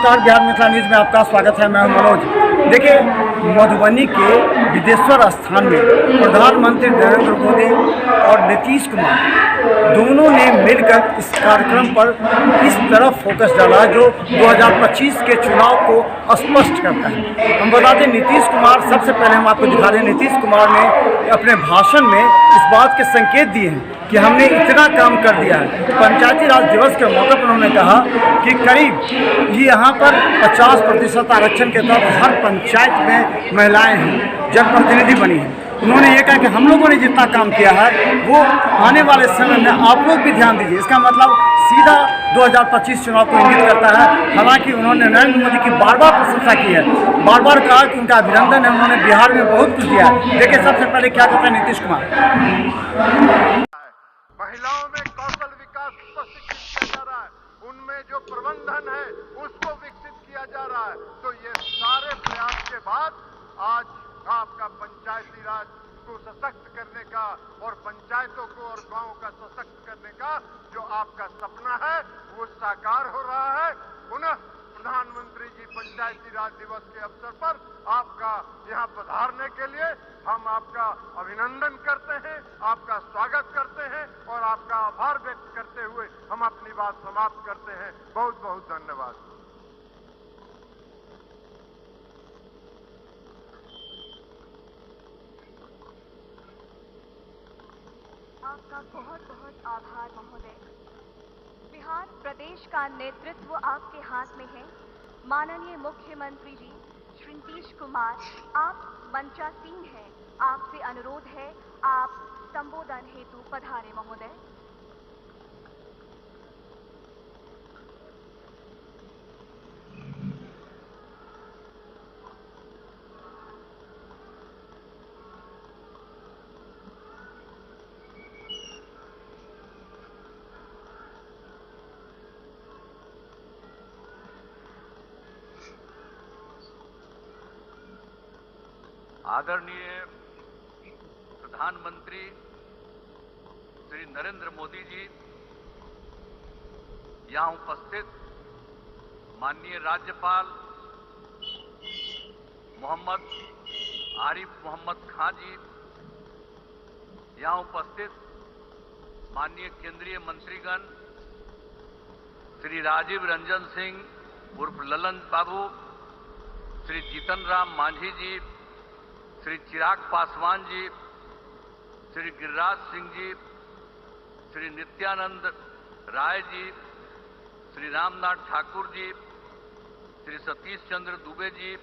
नमस्कार, बिहार मिथिला न्यूज़ में आपका स्वागत है। मैं हूं मनोज। देखिए, मधुबनी के विदेश्वर स्थान में प्रधानमंत्री नरेंद्र मोदी और नीतीश कुमार दोनों ने मिलकर इस कार्यक्रम पर इस तरफ फोकस डाला जो 2025 के चुनाव को स्पष्ट करता है। हम बता दें, नीतीश कुमार, सबसे पहले हम आपको दिखा रहे हैं, नीतीश कुमार ने अपने भाषण में इस बात के संकेत दिए हैं कि हमने इतना काम कर दिया है। पंचायती राज दिवस के मौके पर उन्होंने कहा कि करीब यहाँ पर 50% आरक्षण के तहत हर पंचायत में महिलाएं हैं, जनप्रतिनिधि बनी हैं। उन्होंने ये कहा कि हम लोगों ने जितना काम किया है वो आने वाले समय में आप लोग भी ध्यान दीजिए। इसका मतलब सीधा 2025 चुनाव को इंगित करता है। हालांकि उन्होंने नरेंद्र मोदी की बार बार प्रशंसा की है, बार बार कहा कि उनका अभिनंदन है, उन्होंने बिहार में बहुत कुछ दिया है। देखिए, सबसे पहले क्या कहता है नीतीश कुमार। महिलाओं में कौशल विकास प्रशिक्षित किया जा रहा है, उनमें जो प्रबंधन है उसको विकसित किया जा रहा है। तो ये सारे प्रयास के बाद आज आपका पंचायती राज को सशक्त करने का और पंचायतों को और गांवों का सशक्त करने का जो आपका सपना है वो साकार हो रहा है। पुनः प्रधानमंत्री जी पंचायती राज दिवस के अवसर पर आपका यहाँ पधारने के लिए हम आपका अभिनंदन करते हैं, आपका स्वागत करते हैं और आपका आभार व्यक्त करते हुए हम अपनी बात समाप्त करते हैं। बहुत बहुत धन्यवाद। आपका बहुत बहुत आभार महोदय। बिहार प्रदेश का नेतृत्व आपके हाथ में है। माननीय मुख्यमंत्री जी श्री नीतीश कुमार, आप मंचासीन हैं। आपसे अनुरोध है, आप संबोधन हेतु पधारे महोदय। आदरणीय प्रधानमंत्री श्री नरेंद्र मोदी जी, यहाँ उपस्थित माननीय राज्यपाल मोहम्मद आरिफ मोहम्मद खान जी, यहाँ उपस्थित माननीय केंद्रीय मंत्रीगण श्री राजीव रंजन सिंह उर्फ ललन बाबू, श्री जीतन राम मांझी जी, श्री चिराग पासवान जी, श्री गिरिराज सिंह जी, श्री नित्यानंद राय जी, श्री रामनाथ ठाकुर जी, श्री सतीश चंद्र दुबे जी,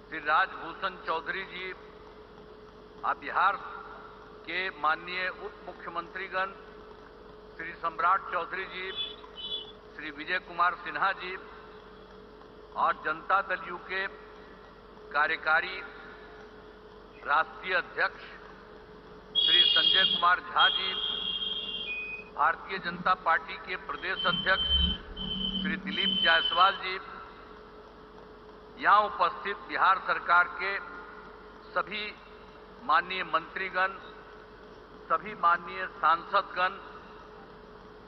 श्री राजभूषण चौधरी जी, आप बिहार के माननीय उप मुख्यमंत्रीगण श्री सम्राट चौधरी जी, श्री विजय कुमार सिन्हा जी और जनता दल यू के कार्यकारी राष्ट्रीय अध्यक्ष श्री संजय कुमार झा जी, भारतीय जनता पार्टी के प्रदेश अध्यक्ष श्री दिलीप जायसवाल जी, यहाँ उपस्थित बिहार सरकार के सभी माननीय मंत्रीगण, सभी माननीय सांसदगण,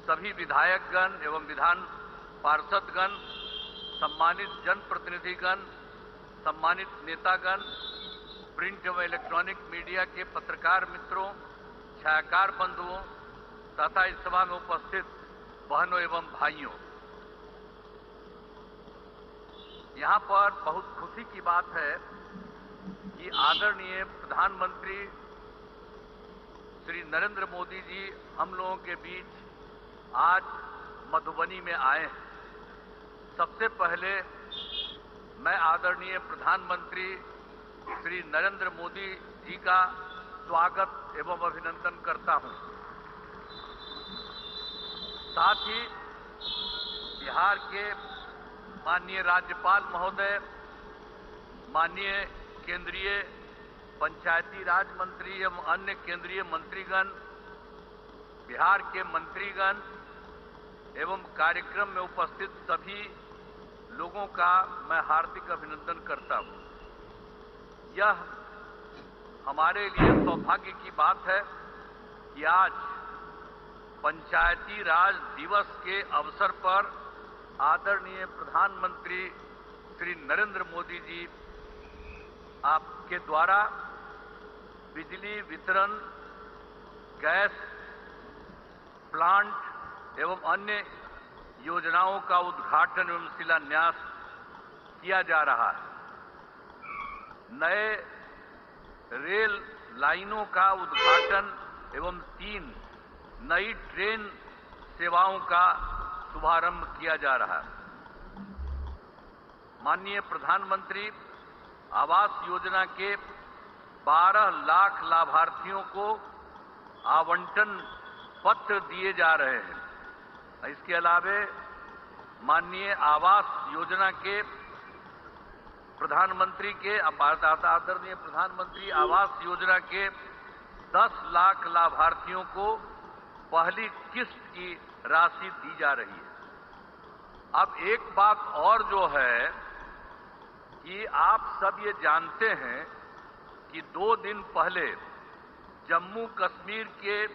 सभी विधायकगण एवं विधान पार्षदगण, सम्मानित जनप्रतिनिधिगण, सम्मानित नेतागण, प्रिंट एवं इलेक्ट्रॉनिक मीडिया के पत्रकार मित्रों, छायाकार बंधुओं तथा इस सभा में उपस्थित बहनों एवं भाइयों, यहाँ पर बहुत खुशी की बात है कि आदरणीय प्रधानमंत्री श्री नरेंद्र मोदी जी हम लोगों के बीच आज मधुबनी में आए हैं। सबसे पहले मैं आदरणीय प्रधानमंत्री श्री नरेंद्र मोदी जी का स्वागत एवं अभिनंदन करता हूं। साथ ही बिहार के माननीय राज्यपाल महोदय, माननीय केंद्रीय पंचायती राज मंत्री एवं अन्य केंद्रीय मंत्रीगण, बिहार के मंत्रीगण एवं कार्यक्रम में उपस्थित सभी लोगों का मैं हार्दिक अभिनंदन करता हूं। यह हमारे लिए सौभाग्य की बात है कि आज पंचायती राज दिवस के अवसर पर आदरणीय प्रधानमंत्री श्री नरेंद्र मोदी जी आपके द्वारा बिजली वितरण, गैस प्लांट एवं अन्य योजनाओं का उद्घाटन एवं शिलान्यास किया जा रहा है। नए रेल लाइनों का उद्घाटन एवं 3 नई ट्रेन सेवाओं का शुभारंभ किया जा रहा है। माननीय प्रधानमंत्री आवास योजना के 12 लाख लाभार्थियों को आवंटन पत्र दिए जा रहे हैं। इसके अलावे माननीय आवास योजना के प्रधानमंत्री के आदरणीय प्रधानमंत्री आवास योजना के 10 लाख लाभार्थियों को पहली किस्त की राशि दी जा रही है। अब एक बात और जो है कि आप सब ये जानते हैं कि 2 दिन पहले जम्मू कश्मीर के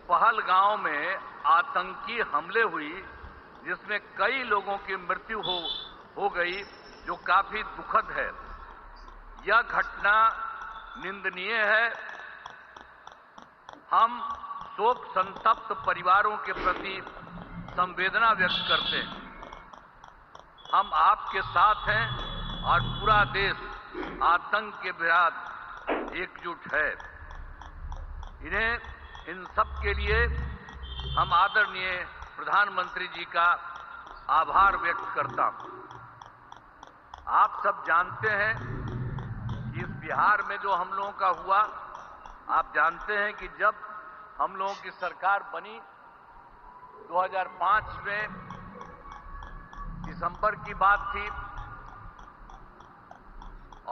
पहलगांव में आतंकी हमले हुई, जिसमें कई लोगों की मृत्यु हो गई, जो काफी दुखद है। यह घटना निंदनीय है। हम शोक संतप्त परिवारों के प्रति संवेदना व्यक्त करते हैं। हम आपके साथ हैं और पूरा देश आतंक के विरुद्ध एकजुट है। इन सब के लिए हम आदरणीय प्रधानमंत्री जी का आभार व्यक्त करता हूं। आप सब जानते हैं कि इस बिहार में जो हम लोगों का हुआ, आप जानते हैं कि जब हम लोगों की सरकार बनी 2005 में दिसंबर की बात थी,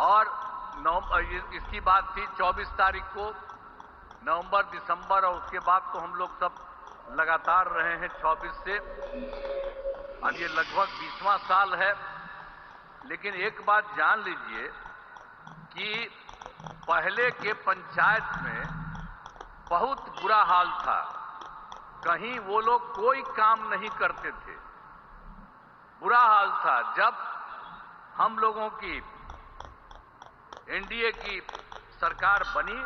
और इसकी बात थी 24 तारीख को, नवंबर, दिसंबर, और उसके बाद तो हम लोग सब लगातार रहे हैं 24 से। अब ये लगभग 20वां साल है। लेकिन एक बात जान लीजिए कि पहले के पंचायत में बहुत बुरा हाल था। कहीं वो लोग कोई काम नहीं करते थे, बुरा हाल था। जब हम लोगों की एनडीए की सरकार बनी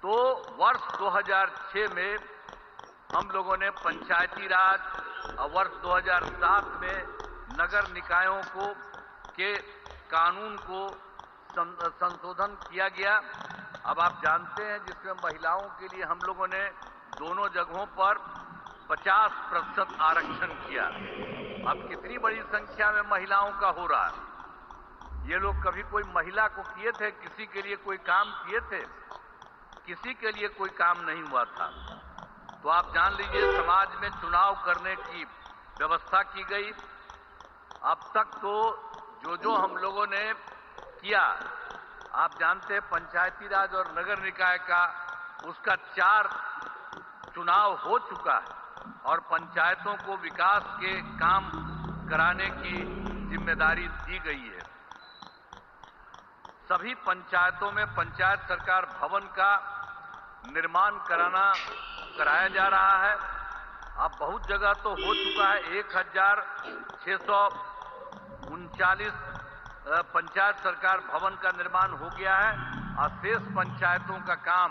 तो वर्ष 2006 में हम लोगों ने पंचायती राज, और वर्ष 2007 में नगर निकायों के कानून को संशोधन किया गया। अब आप जानते हैं जिसमें महिलाओं के लिए हम लोगों ने दोनों जगहों पर 50% आरक्षण किया। अब कितनी बड़ी संख्या में महिलाओं का हो रहा है। ये लोग कभी कोई महिला को किए थे, किसी के लिए कोई काम किए थे? किसी के लिए कोई काम नहीं हुआ था। तो आप जान लीजिए समाज में चुनाव करने की व्यवस्था की गई। अब तक तो जो हम लोगों ने किया, आप जानते हैं पंचायती राज और नगर निकाय का उसका 4 चुनाव हो चुका है, और पंचायतों को विकास के काम कराने की जिम्मेदारी दी गई है। सभी पंचायतों में पंचायत सरकार भवन का निर्माण कराया जा रहा है। अब बहुत जगह तो हो चुका है। 1639 पंचायत सरकार भवन का निर्माण हो गया है, और शेष पंचायतों का काम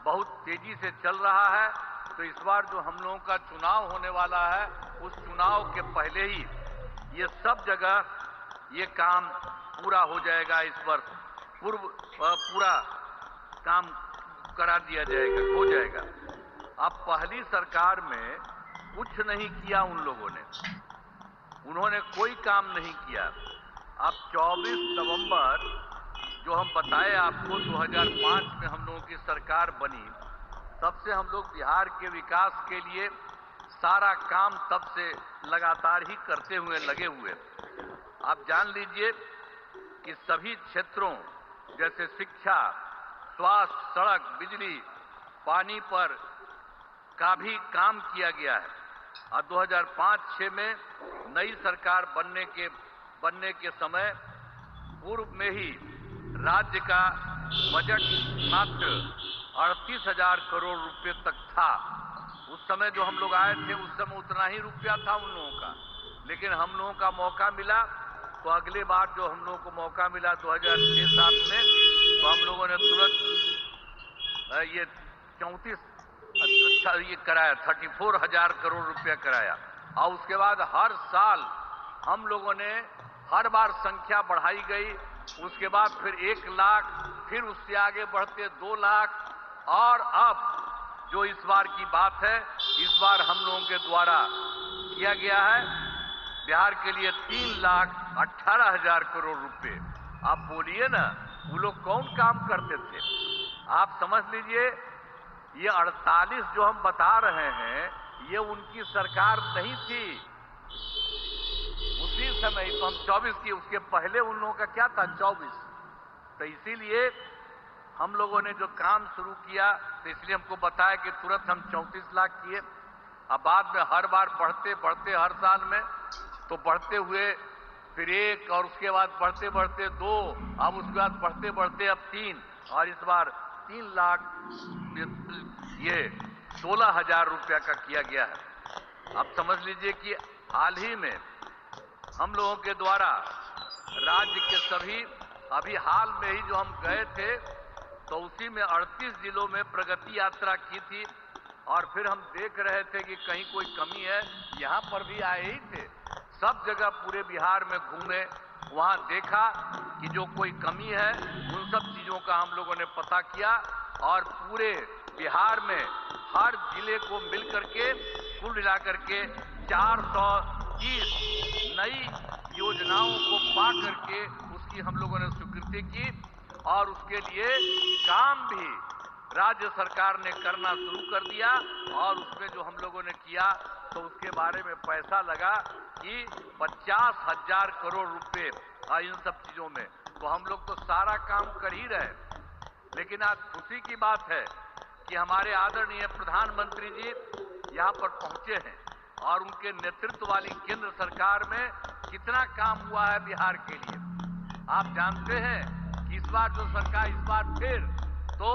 बहुत तेजी से चल रहा है। तो इस बार जो हम लोगों का चुनाव होने वाला है, उस चुनाव के पहले ही ये सब जगह ये काम पूरा हो जाएगा। इस वर्ष पूरा काम करा दिया जाएगा, हो जाएगा। अब पहली सरकार में कुछ नहीं किया उन लोगों ने, उन्होंने कोई काम नहीं किया। अब 24 नवंबर जो हम बताए आपको 2005 में हम लोगों की सरकार बनी, तब से हम लोग बिहार के विकास के लिए सारा काम तब से लगातार ही करते हुए लगे हुए। आप जान लीजिए कि सभी क्षेत्रों जैसे शिक्षा, स्वास्थ्य, सड़क, बिजली, पानी पर का भी काम किया गया है। और 2005-06 में नई सरकार बनने के समय पूर्व में ही राज्य का बजट मात्र 38,000 करोड़ रुपए तक था। उस समय जो हम लोग आए थे उस समय उतना ही रुपया था उन लोगों का, लेकिन हम लोगों का मौका मिला तो अगले बार जो हम लोगों को मौका मिला 2006-7 में, तो हम लोगों ने तुरंत ये 34 ये कराया, 34,000 करोड़ रुपया कराया। और उसके बाद हर साल हम लोगों ने हर बार संख्या बढ़ाई गई। उसके बाद फिर 1 लाख, फिर उससे आगे बढ़ते 2 लाख, और अब जो इस बार की बात है, इस बार हम लोगों के द्वारा किया गया है बिहार के लिए 3,18,000 करोड़ रुपए। आप बोलिए ना, वो लोग कौन काम करते थे? आप समझ लीजिए, ये 48 जो हम बता रहे हैं, ये उनकी सरकार नहीं थी उसी समय, तो हम 24 की, उसके पहले उन लोगों का क्या था, 24। तो इसीलिए हम लोगों ने जो काम शुरू किया, तो इसलिए हमको बताया कि तुरंत हम 34 लाख किए। अब बाद में हर बार बढ़ते बढ़ते, हर साल में तो बढ़ते हुए फिर 1, और उसके बाद बढ़ते बढ़ते 2, अब उसके बाद बढ़ते बढ़ते अब 3, और इस बार 3 लाख ये 16,000 रुपया का किया गया है। अब समझ लीजिए कि हाल ही में हम लोगों के द्वारा राज्य के सभी, अभी हाल में ही जो हम गए थे तो उसी में 38 जिलों में प्रगति यात्रा की थी, और फिर हम देख रहे थे कि कहीं कोई कमी है। यहाँ पर भी आए ही थे, सब जगह पूरे बिहार में घूमे, वहाँ देखा कि जो कोई कमी है उन सब चीजों का हम लोगों ने पता किया, और पूरे बिहार में हर जिले को मिल करके कुल मिलाकर के 430 नई योजनाओं को पा करके उसकी हम लोगों ने स्वीकृति की, और उसके लिए काम भी राज्य सरकार ने करना शुरू कर दिया। और उसमें जो हम लोगों ने किया तो उसके बारे में पैसा लगा कि 50,000 करोड़ रुपए इन सब चीजों में। तो हम लोग तो सारा काम कर ही रहे, लेकिन आज खुशी की बात है कि हमारे आदरणीय प्रधानमंत्री जी यहाँ पर पहुंचे हैं, और उनके नेतृत्व वाली केंद्र सरकार में कितना काम हुआ है बिहार के लिए। आप जानते हैं कि इस बार जो सरकार, इस बार फिर तो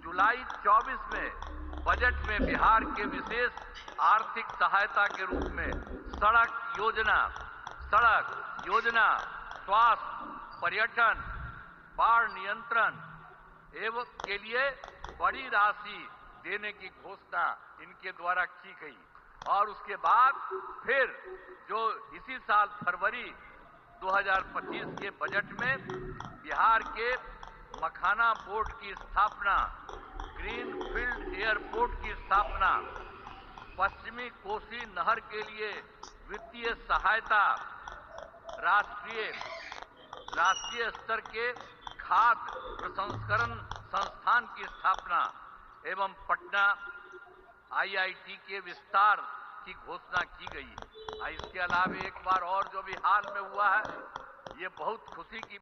जुलाई 24 में बजट में बिहार के विशेष आर्थिक सहायता के रूप में सड़क योजना, स्वास्थ्य, पर्यटन, बाढ़ नियंत्रण एवं के लिए बड़ी राशि देने की घोषणा इनके द्वारा की गई। और उसके बाद फिर जो इसी साल फरवरी 2025 के बजट में बिहार के मखाना पोर्ट की स्थापना, ग्रीनफील्ड एयरपोर्ट की स्थापना, पश्चिमी कोसी नहर के लिए वित्तीय सहायता, राष्ट्रीय स्तर के खाद्य प्रसंस्करण संस्थान की स्थापना एवं पटना IIT के विस्तार की घोषणा की गई है। इसके अलावा एक बार और जो भी हाल में हुआ है, ये बहुत खुशी की